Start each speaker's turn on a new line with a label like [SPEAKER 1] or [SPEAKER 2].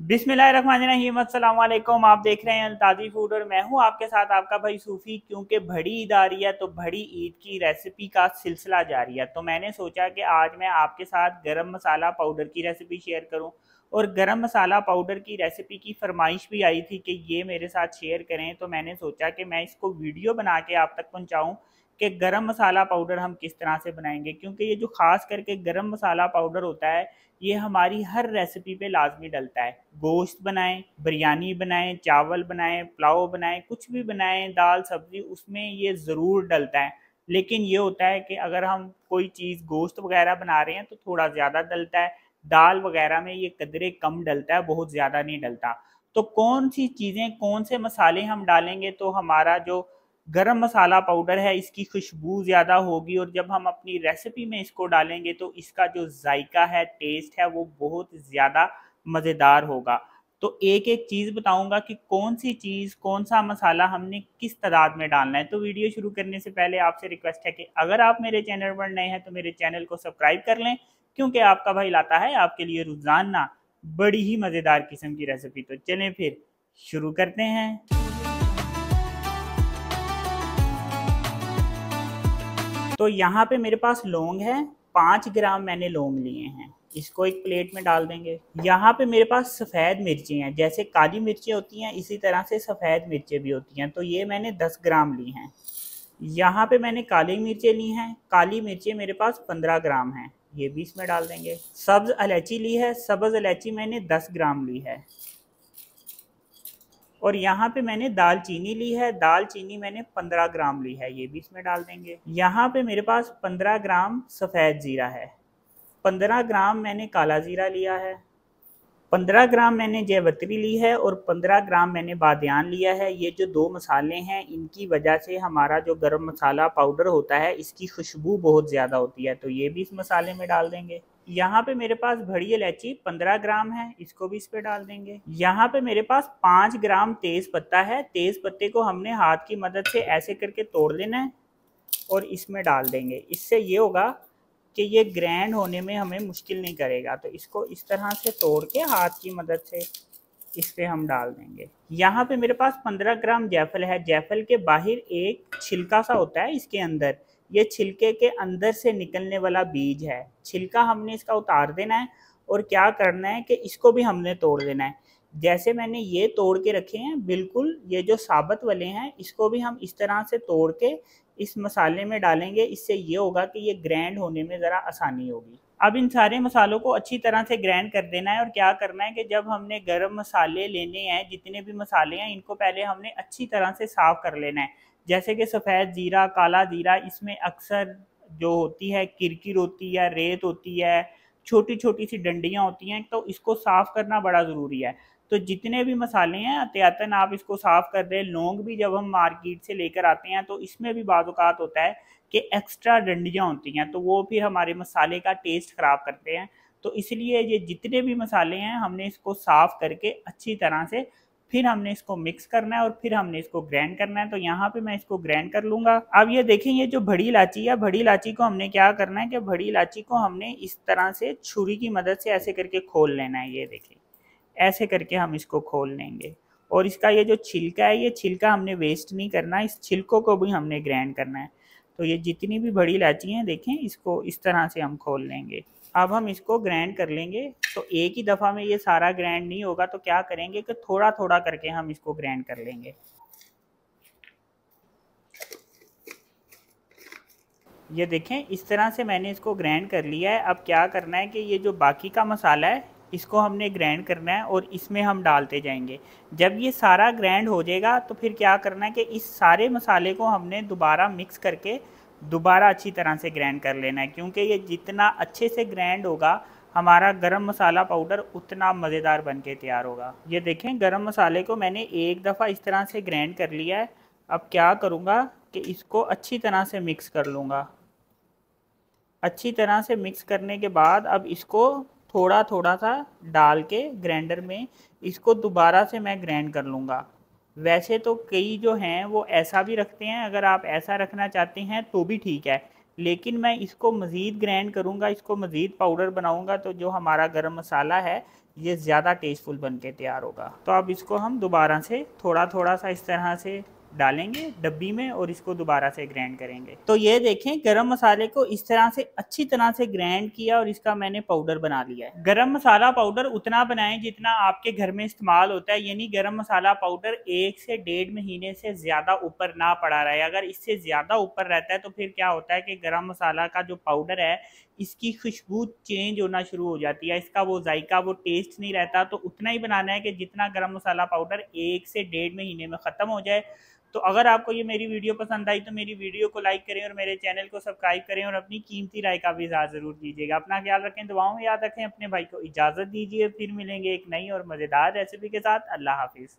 [SPEAKER 1] बिस्मिल्लाहिर्रहमानिर्रहीम, अस्सलाम वालेकुम। आप देख रहे हैं अल्ताजी फूड और मैं हूं आपके साथ आपका भाई सूफ़ी। क्योंकि बड़ी ईद आ रही है तो बड़ी ईद की रेसिपी का सिलसिला जारी है, तो मैंने सोचा कि आज मैं आपके साथ गरम मसाला पाउडर की रेसिपी शेयर करूं। और गरम मसाला पाउडर की रेसिपी की फरमाइश भी आई थी कि ये मेरे साथ शेयर करें, तो मैंने सोचा कि मैं इसको वीडियो बना के आप तक पहुँचाऊँ कि गरम मसाला पाउडर हम किस तरह से बनाएंगे। क्योंकि ये जो ख़ास करके गरम मसाला पाउडर होता है ये हमारी हर रेसिपी पे लाजमी डलता है। गोश्त बनाएं, बिरयानी बनाएं, चावल बनाएं, पुलाव बनाएं, कुछ भी बनाएं, दाल सब्जी, उसमें ये ज़रूर डलता है। लेकिन ये होता है कि अगर हम कोई चीज़ गोश्त वगैरह बना रहे हैं तो थोड़ा ज़्यादा डलता है, दाल वगैरह में ये कदरे कम डलता है, बहुत ज़्यादा नहीं डलता। तो कौन सी चीज़ें, कौन से मसाले हम डालेंगे तो हमारा जो गरम मसाला पाउडर है इसकी खुशबू ज़्यादा होगी, और जब हम अपनी रेसिपी में इसको डालेंगे तो इसका जो जायका है, टेस्ट है, वो बहुत ज़्यादा मज़ेदार होगा। तो एक एक चीज़ बताऊंगा कि कौन सी चीज़, कौन सा मसाला हमने किस तादाद में डालना है। तो वीडियो शुरू करने से पहले आपसे रिक्वेस्ट है कि अगर आप मेरे चैनल पर नए हैं तो मेरे चैनल को सब्सक्राइब कर लें, क्योंकि आपका भाई लाता है आपके लिए रोज़ाना बड़ी ही मज़ेदार किस्म की रेसिपी। तो चलें फिर शुरू करते हैं। तो यहाँ पे मेरे पास लौंग है, 5 ग्राम मैंने लौंग लिए हैं, इसको एक प्लेट में डाल देंगे। यहाँ पे मेरे पास सफ़ेद मिर्ची हैं, जैसे काली मिर्चें होती हैं इसी तरह से सफ़ेद मिर्चें भी होती हैं, तो ये मैंने 10 ग्राम ली हैं। यहाँ पे मैंने काली मिर्चें ली हैं, काली मिर्चें मेरे पास 15 ग्राम हैं, ये भी इसमें डाल देंगे। सब्ज़ इलायची ली है, सब्ज़ इलायची मैंने 10 ग्राम ली है। और यहाँ पे मैंने दालचीनी ली है, दालचीनी मैंने 15 ग्राम ली है, ये भी इसमें डाल देंगे। यहाँ पे मेरे पास 15 ग्राम सफ़ेद ज़ीरा है, 15 ग्राम मैंने काला ज़ीरा लिया है, 15 ग्राम मैंने जयवत्री ली है, और 15 ग्राम मैंने बादियान लिया है। ये जो दो मसाले हैं इनकी वजह से हमारा जो गरम मसाला पाउडर होता है इसकी खुशबू बहुत ज़्यादा होती है, तो ये भी इस मसाले में डाल देंगे। यहाँ पे मेरे पास बड़ी इलायची 15 ग्राम है, इसको भी इस पे डाल देंगे। यहाँ पे मेरे पास 5 ग्राम तेज़ पत्ता है, तेज़ पत्ते को हमने हाथ की मदद से ऐसे करके तोड़ लेना है और इसमें डाल देंगे। इससे ये होगा कि ये ग्रैंड होने में हमें मुश्किल नहीं करेगा, तो इसको इस तरह से तोड़ के हाथ की मदद से इस पे हम डाल देंगे। यहाँ पे मेरे पास 15 ग्राम जायफल है, जायफल के बाहर एक छिलका सा होता है, इसके अंदर, ये छिलके के अंदर से निकलने वाला बीज है, छिलका हमने इसका उतार देना है। और क्या करना है कि इसको भी हमने तोड़ देना है। जैसे मैंने ये तोड़ के रखे हैं बिल्कुल, ये जो साबुत वाले हैं इसको भी हम इस तरह से तोड़ के इस मसाले में डालेंगे। इससे ये होगा कि ये ग्राइंड होने में ज़रा आसानी होगी। अब इन सारे मसालों को अच्छी तरह से ग्राइंड कर देना है। और क्या करना है कि जब हमने गरम मसाले लेने हैं, जितने भी मसाले हैं इनको पहले हमने अच्छी तरह से साफ़ कर लेना है। जैसे कि सफ़ेद ज़ीरा, काला ज़ीरा, इसमें अक्सर जो होती है किरकिर होती है, रेत होती है, छोटी छोटी सी डंडियाँ होती हैं, तो इसको साफ़ करना बड़ा ज़रूरी है। तो जितने भी मसाले हैं एहतियातन आप इसको साफ़ कर दें। लौंग भी जब हम मार्केट से लेकर आते हैं तो इसमें भी बाज़ औक़ात होता है कि एक्स्ट्रा डंडियाँ होती हैं, तो वो फिर हमारे मसाले का टेस्ट ख़राब करते हैं। तो इसलिए ये जितने भी मसाले हैं हमने इसको साफ़ करके अच्छी तरह से फिर हमने इसको मिक्स करना है और फिर हमने इसको ग्राइंड करना है। तो यहाँ पे मैं इसको ग्राइंड कर लूँगा। अब ये देखें, ये जो बड़ी इलायची है, बड़ी इलायची को हमने क्या करना है कि बड़ी इलायची को हमने इस तरह से छुरी की मदद से ऐसे करके खोल लेना है। ये देखें, ऐसे करके हम इसको खोल लेंगे। और इसका ये जो छिलका है, ये छिलका हमने वेस्ट नहीं करना, इस छिलकों को भी हमने ग्राइंड करना है। तो ये जितनी भी बड़ी इलायची हैं देखें, इसको इस तरह से हम खोल लेंगे। अब हम इसको ग्राइंड कर लेंगे। तो एक ही दफ़ा में ये सारा ग्राइंड नहीं होगा, तो क्या करेंगे कि थोड़ा थोड़ा करके हम इसको ग्राइंड कर लेंगे। ये देखें, इस तरह से मैंने इसको ग्राइंड कर लिया है। अब क्या करना है कि ये जो बाकी का मसाला है इसको हमने ग्राइंड करना है और इसमें हम डालते जाएंगे। जब ये सारा ग्राइंड हो जाएगा तो फिर क्या करना है कि इस सारे मसाले को हमने दोबारा मिक्स करके दोबारा अच्छी तरह से ग्राइंड कर लेना है। क्योंकि ये जितना अच्छे से ग्राइंड होगा हमारा गरम मसाला पाउडर उतना मज़ेदार बन के तैयार होगा। ये देखें, गरम मसाले को मैंने एक दफ़ा इस तरह से ग्राइंड कर लिया है। अब क्या करूँगा कि इसको अच्छी तरह से मिक्स कर लूँगा। अच्छी तरह से मिक्स करने के बाद अब इसको थोड़ा थोड़ा सा डाल के ग्राइंडर में इसको दोबारा से मैं ग्राइंड कर लूँगा। वैसे तो कई जो हैं वो ऐसा भी रखते हैं, अगर आप ऐसा रखना चाहते हैं तो भी ठीक है, लेकिन मैं इसको मज़ीद ग्राइंड करूँगा, इसको मज़ीद पाउडर बनाऊँगा। तो जो हमारा गरम मसाला है ये ज़्यादा टेस्टफुल बन के तैयार होगा। तो अब इसको हम दोबारा से थोड़ा थोड़ा सा इस तरह से डालेंगे डब्बी में और इसको दोबारा से ग्राइंड करेंगे। तो ये देखें गरम मसाले को इस तरह से अच्छी तरह से ग्राइंड किया और इसका मैंने पाउडर बना लिया है। गरम मसाला पाउडर उतना बनाएं जितना आपके घर में इस्तेमाल होता है, यानी गरम मसाला पाउडर 1 से 1.5 महीने से ज़्यादा ऊपर ना पड़ा रहे। अगर इससे ज़्यादा ऊपर रहता है तो फिर क्या होता है कि गरम मसाला का जो पाउडर है इसकी खुशबू चेंज होना शुरू हो जाती है, इसका वो जायका वो टेस्ट नहीं रहता। तो उतना ही बनाना है कि जितना गरम मसाला पाउडर 1 से 1.5 महीने में ख़त्म हो जाए। तो अगर आपको ये मेरी वीडियो पसंद आई तो मेरी वीडियो को लाइक करें और मेरे चैनल को सब्सक्राइब करें और अपनी कीमती राय का भी इज़हार ज़रूर कीजिएगा। अपना ख्याल रखें, दुआओं में याद रखें। अपने भाई को इजाज़त दीजिए, फिर मिलेंगे एक नई और मज़ेदार रेसिपी के साथ। अल्लाह हाफिज़।